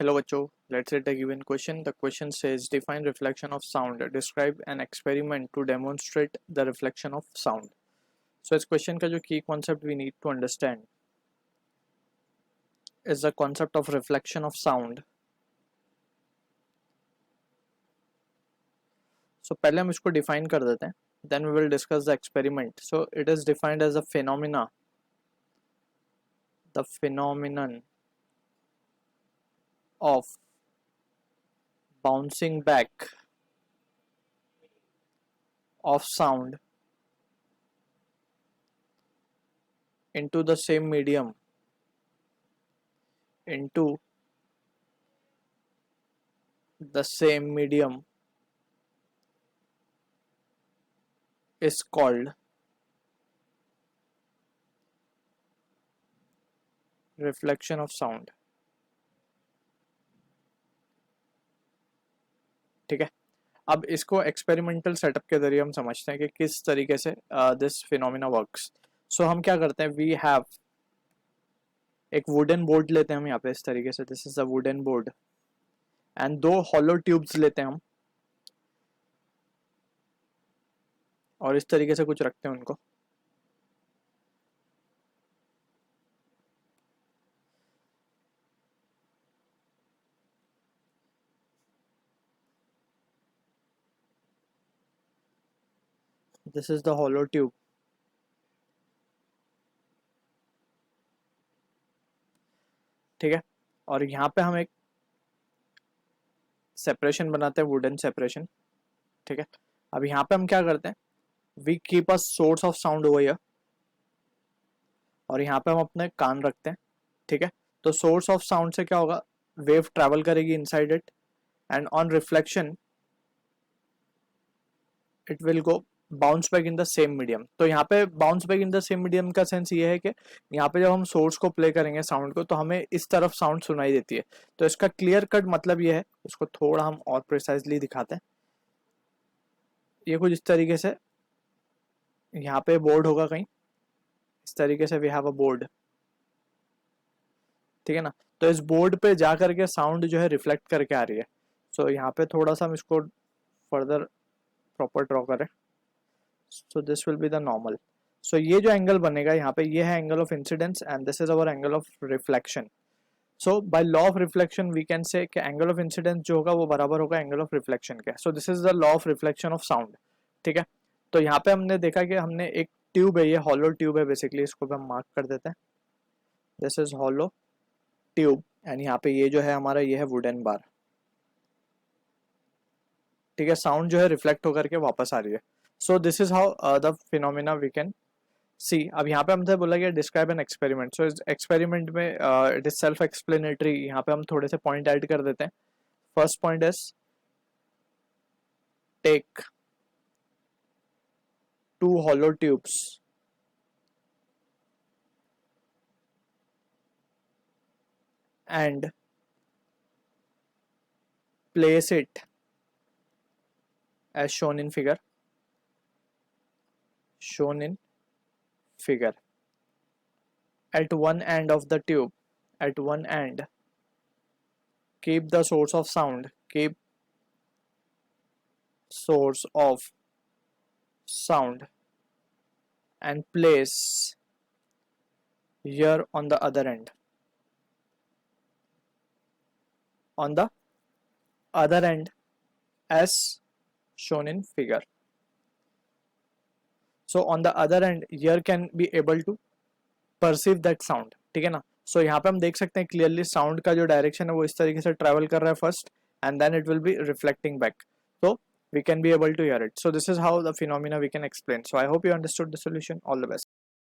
Hello बच्चों, let's read the given question. The question says define reflection of sound. Describe an experiment to demonstrate the reflection of sound. So इस question का जो key concept we need to understand is the concept of reflection of sound. So पहले हम इसको define कर देते हैं. Then we will discuss the experiment. So it is defined as a phenomenon. The phenomenon of bouncing back of sound into the same medium is called reflection of sound. ठीक है, अब इसको एक्सपेरिमेंटल सेटअप के जरिए हम समझते हैं कि किस तरीके से दिस फिनोमिना वर्क्स. सो हम क्या करते हैं, वी हैव एक वुडन बोर्ड लेते हैं हम यहाँ पे इस तरीके से, this is a wooden board, and दो हॉलो ट्यूब्स लेते हैं हम और इस तरीके से कुछ रखते हैं उनको. This is the hollow tube. ठीक है, और यहाँ पे हम एक सेपरेशन बनाते हैं, वुडन सेपरेशन. ठीक है, अब यहाँ पे हम क्या करते हैं, we keep a source of sound over here, और यहाँ पे हम अपने कान रखते हैं. ठीक है, तो सोर्स ऑफ साउंड से क्या होगा, वेव ट्रैवल करेगी inside it, and on reflection it will go bounce back in the same medium. तो यहाँ पे bounce back in the same medium का सेंस ये है कि यहाँ पे जब हम सोर्स को प्ले करेंगे साउंड को, तो हमें इस तरफ साउंड सुनाई देती है. तो इसका क्लियर कट मतलब ये है, इसको थोड़ा हम और प्रिसाइजली दिखाते हैं. ये कुछ इस तरीके से यहाँ पे बोर्ड होगा कहीं इस तरीके से, वी हैव अ बोर्ड. ठीक है ना, तो इस बोर्ड पे जा करके साउंड जो है रिफ्लेक्ट करके आ रही है. सो यहाँ पे थोड़ा सा हम इसको फर्दर प्रॉपर ड्रॉ करें. So this will be the normal. So ये जो एंगल बनेगा यहाँ पे, ये है angle of incidence and this is our angle of reflection. So by law of reflection we can say कि एंगल ऑफ इंसिडेंस जो होगा वो बराबर होगा एंगल ऑफ रिफ्लेक्शन के. सो this is the law of reflection of sound. ठीक है, तो यहाँ पे हमने देखा कि हमने एक ट्यूब है, ये हॉलो ट्यूब है बेसिकली, इसको भी हम मार्क कर देते हैं. This is hollow tube and यहाँ पे ये जो है हमारा, ये है वुडन बार. ठीक है, साउंड जो है रिफ्लेक्ट होकर के वापस आ रही है. So this is how the phenomena we can see. अब यहाँ पे हमसे बोला गया डिस्क्राइब एन एक्सपेरिमेंट. सो इस एक्सपेरिमेंट में इट इज सेल्फ एक्सप्लेनेटरी. यहाँ पे हम थोड़े से पॉइंट ऐड कर देते हैं. First point is take two hollow tubes and place it as shown in figure. At one end of the tube, at one end, keep the source of sound, keep source of sound, and place here on the other end. On the other end as shown in figure. So on the other end, ear can be able to perceive that sound. ठीक है ना. सो यहाँ पे हम देख सकते हैं clearly sound का जो डायरेक्शन है वो इस तरीके से ट्रैवल कर रहा है first, and then it will be reflecting back. So we can be able to hear it. So this is how the phenomena we can explain. So I hope you understood the solution. All the best.